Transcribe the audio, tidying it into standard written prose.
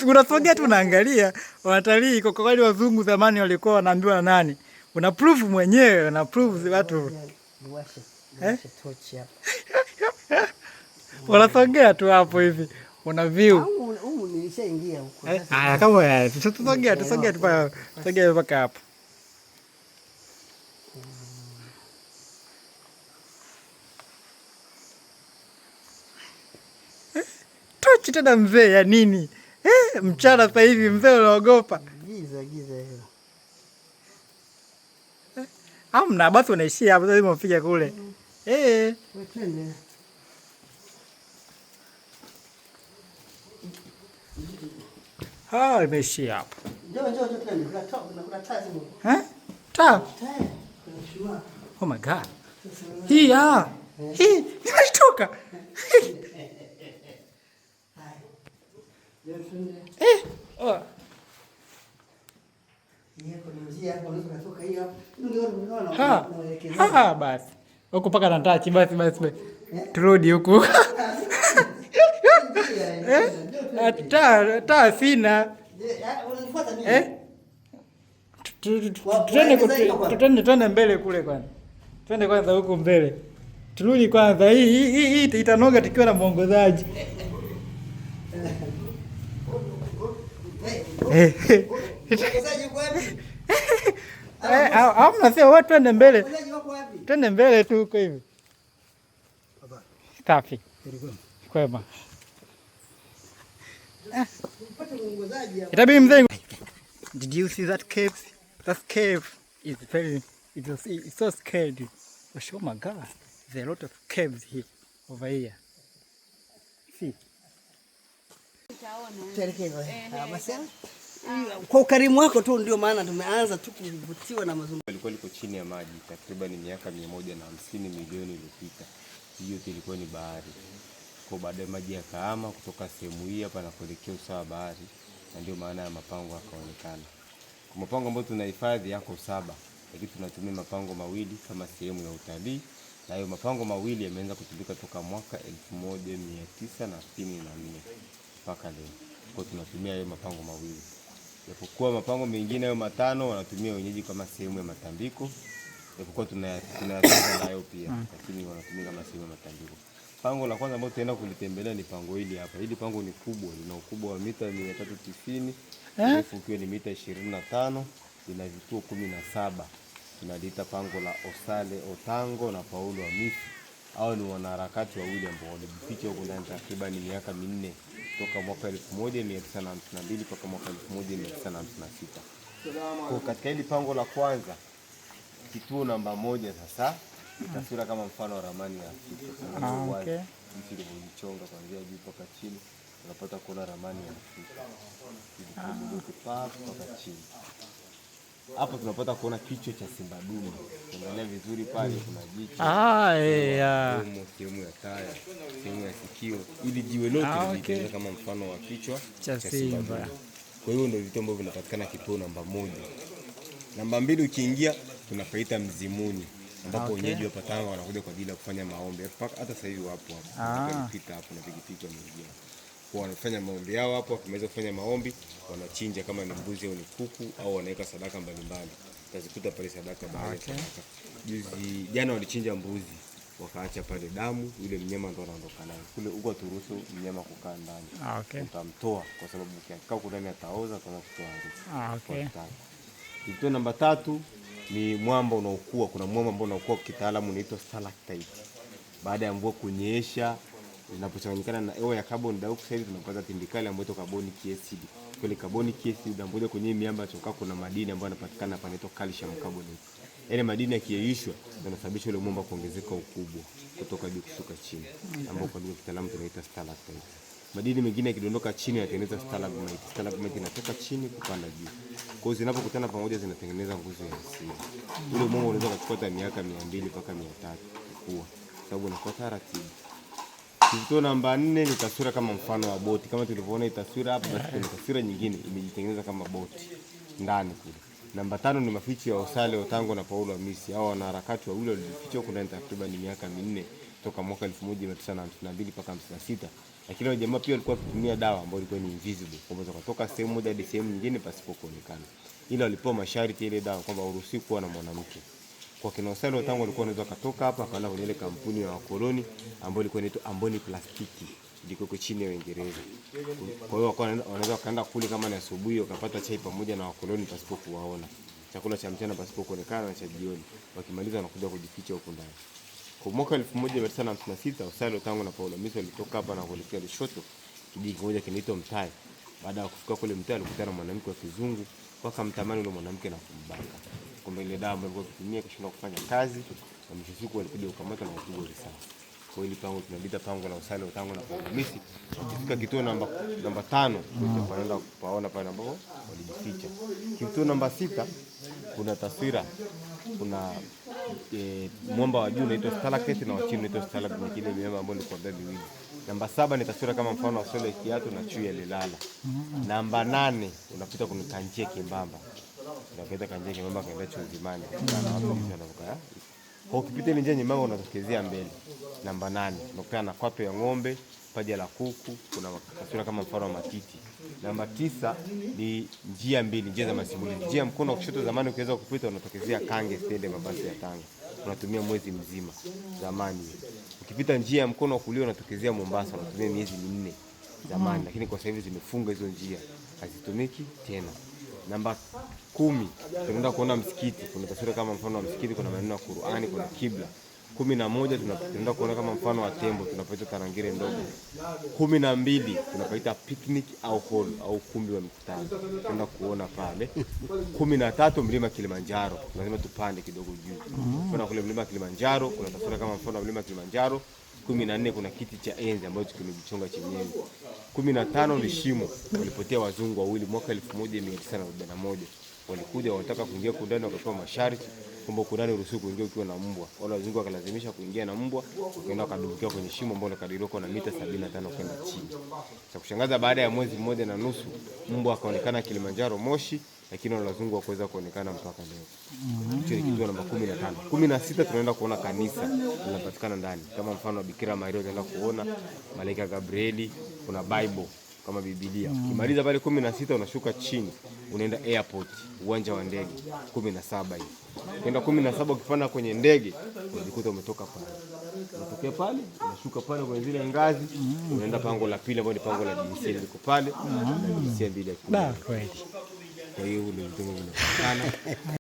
Unasogea tu unaangalia watalii. Kwa kweli wazungu zamani walikuwa wanaambiwa na nani? Una proof mwenyewe, una proof watu. Unasogea tu hapo hivi. Una view. Nilishaingia huko. Haya kama ya, tusogea tu paka sogea mpaka hapo. Tochi tena mzee ya nini? Mchana sasa hivi mzee unaogopa. Giza hiyo. Hamna basi unaishia hapo lazima ufike kule. Wewe twende. Imeishia hapo. Njoo twende. Kuna taa zipo. Taa? Kuna shuma. Oh my God. Hii inashtoka. Basi huku paka na tachi basi turudi huku. Taa sina. Twende mbele kule kwanza. Twende kwanza huku mbele. Turudi kwanza. Hii itanoga tukiwa na mwongozaji. Hamna sio watu twende mbele. Twende mbele tu huko hivi. Safi. Kwema. Itabidi mzee. Did you see that cave? That cave is it's so scary. Oh my God. There are a lot of caves here over here. See. Kwa ukarimu wako tu ndio maana tumeanza tu kuvutiwa na mazungumzo. Ilikuwa liko chini ya maji takriban miaka 150 milioni iliyopita. Hiyo ilikuwa ni bahari. Kwa baadaye maji yakahama kutoka sehemu hii hapa na kuelekea usawa bahari, na ndio maana ya mapango yakaonekana. Kwa mapango ambayo tunahifadhi yako 7, lakini tunatumia mapango mawili kama sehemu ya utalii, na hayo mapango mawili yameanza kutumika toka mwaka 1964 mpaka leo. Kwa tunatumia hayo mapango mawili. Japokuwa mapango mengine hayo 5 wanatumia wenyeji kama sehemu ya matambiko, japokuwa tunayatunza nayo pia, lakini wanatumia kama sehemu ya matambiko. Pango la kwanza ambalo tutaenda kulitembelea ni pango hili hapa. Hili pango ni kubwa, lina ukubwa wa mita 390, urefu ukiwa ni mita 25, lina vituo 17. Tunaliita pango la Osale Otango na Paulo Hamisi. Hao ni wanaharakati wawili ambao walijificha huko ndani takriban miaka 4 toka mwaka 1952 mpaka mwaka 1956. Kwa katika hili pango la kwanza, kituo namba 1 sasa taswira kama mfano wa ramani ya Afrika. Okay. Jinsi ilivyojichonga kuanzia juu mpaka chini, unapata kuona ramani ya Afrika. Mpaka chini. Hapo tunapata kuona kichwa cha simba dume. Unaangalia vizuri pale kuna jicho. Sehemu ya taya, sehemu ya sikio. Ili jiwe lote lijitengeneza kama mfano wa kichwa cha simba dume. Kwa hiyo ndio vitu ambavyo vinapatikana kituo namba 1. Namba 2 ukiingia tunapaita Mzimuni, ambapo wenyeji wa Tanga wanakuja kwa ajili ya kufanya maombi. Hata sasa hivi wapo hapo. Tunapita hapo na pikipiki wameingia. Kwa wanafanya maombi yao hapo, wakimaliza kufanya maombi, wanachinja kama ni mbuzi au ni kuku au wanaweka sadaka mbalimbali. Utazikuta pale sadaka baada. Jana walichinja mbuzi, wakaacha pale damu, yule mnyama ndo anaondoka naye. Kule huko turuhusu mnyama kukaa ndani. Utamtoa kwa sababu ukikaa huko ndani ataoza kama kutoa harufu. Kituo namba 3 ni mwamba unaokua. Kuna mwamba ambao unaokua kitaalamu unaitwa stalactite. Baada ya mvua kunyesha, inapochanganyikana na hewa ya carbon dioxide tunapata tindikali ambayo inaitwa carbonic acid. Kwa carbonic acid ambayo kwenye miamba choka kuna madini ambayo yanapatikana hapa inaitwa calcium carbonate. Yale madini yakiyeyushwa yanasababisha ile mwamba kuongezeka ukubwa kutoka juu kushuka chini, ambapo kwa lugha ya kitaalamu tunaita stalactite. Madini mengine yakidondoka chini yanatengeneza stalagmite. Stalagmite inatoka chini kupanda juu. Kwa hiyo zinapokutana pamoja zinatengeneza nguzo ya asili. Ule mwamba unaweza kuchukua hata miaka 200 mpaka 300 kukua, sababu unakuwa taratibu. Kituo namba 4 ni taswira kama mfano wa boti. Kama tulivyoona hii taswira hapa, basi kuna taswira nyingine imejitengeneza kama boti ndani kule. Namba 5 ni maficho ya Osale Otango na Paulo Hamisi. Hao wanaharakati wawili walificha huko ndani takriban miaka 4 toka mwaka 1952 mpaka 56. Lakini wale jamaa pia walikuwa wakitumia dawa ambayo ilikuwa ni invisible, kwamba kutoka sehemu moja hadi sehemu nyingine pasipo kuonekana. Ila walipewa masharti ile dawa kwamba uruhusiwi kuwa na mwanamke. Kwa kina Osallo Otango walikuwa wanaweza kutoka hapa akaenda kwenye ile kampuni ya wakoloni ambayo ilikuwa inaitwa Amboni Plastiki, ilikuwa chini ya Uingereza. Kwa hiyo wanaweza kaenda kule kama ni asubuhi wakapata chai pamoja na wakoloni pasipo kuwaona. Chakula cha mchana pasipo kuonekana na cha jioni. Wakimaliza wanakuja kujificha huko ndani. Kwa mwaka 1956 Osallo Otango na Paulo Miso walitoka hapa na kuelekea Lushoto, kijiji kimoja kinaitwa Mtai. Baada ya kufika kule Mtai alikutana na mwanamke wa kizungu, wakamtamani yule mwanamke na kumbaka. Kwamba ile dawa ambayo alikuwa akitumia kishinda kufanya kazi, na mwisho siku alikuja kukamata na kupigwa risasi. Kwa hiyo pango tunalita pango la Osallo Otango na Paulo Miso. Kifika kituo namba 5 tunaenda kupaona pale ambapo walijificha. Kituo namba 6 kuna taswira, kuna mwamba wa juu unaitwa stalactite na wa chini unaitwa stalagmite, ni kile miamba ambayo ni kwa miwili. Namba 7 ni taswira kama mfano wa sole kiatu na chui alilala. Namba 8 unapita kuna kanjia kimbamba. Unapita kanjia kimbamba kaenda Chuzimani. Na watu wanavuka. Kwa ukipita ile njia nyembamba unatokezea mbele. Namba 8 unakutana na kwato ya ng'ombe, paja la kuku, kuna taswira kama mfano wa matiti. Namba 9 ni njia mbili, njia za masimulizi. Njia mkono wa kushoto zamani ukiweza kupita unatokezea Kange stende mabasi ya Tanga. Unatumia mwezi mzima zamani. Ukipita njia ya mkono wa kulia unatokezea Mombasa, unatumia miezi 4 zamani, lakini kwa sasa hivi zimefunga hizo njia, hazitumiki tena. Namba 10 tunaenda kuona msikiti, kuna taswira kama mfano wa msikiti, kuna maneno ya Qur'ani, kuna kibla. 11 tunaenda kuona kama mfano wa tembo, tunapaita Tarangire ndogo. 12 tunapaita picnic au hall au kumbi wa mikutano, tunaenda kuona pale. 13 mlima Kilimanjaro, lazima tupande kidogo juu. Kuna kule mlima Kilimanjaro, kuna taswira kama mfano wa mlima Kilimanjaro. 14 kuna kiti cha enzi ambacho kimejichonga chenyewe. 15 ni shimo, walipotea wazungu wawili mwaka 1941. Walikuja wanataka kuingia kundani, wakapewa masharti kwamba kundani uruhusiwi kuingia ukiwa na mbwa. Wale wazungu wakalazimisha kuingia na mbwa, wakaenda wakadumbukia kwenye shimo ambalo likadiriwa na mita 75 kwenda chini. Cha kushangaza, baada ya mwezi mmoja na nusu mbwa akaonekana Kilimanjaro Moshi, lakini wale wazungu hawakuweza kuonekana mpaka leo. Hicho ni kituo namba 15. 16 tunaenda kuona kanisa linapatikana ndani. Kama mfano wa Bikira Maria tunaenda kuona malaika Gabrieli, kuna Bible kama Biblia. Ukimaliza pale 16 unashuka chini, unaenda airport, uwanja wa ndege 17 hivi. Kwenda 17 ukipanda kwenye ndege, unajikuta umetoka pale. Unatokea pale, unashuka pale kwenye zile ngazi, unaenda pango la pili ambalo ni pango la jinsia liko pale. Jinsia mbili ya kweli. Kwa hiyo ule mtu mwingine sana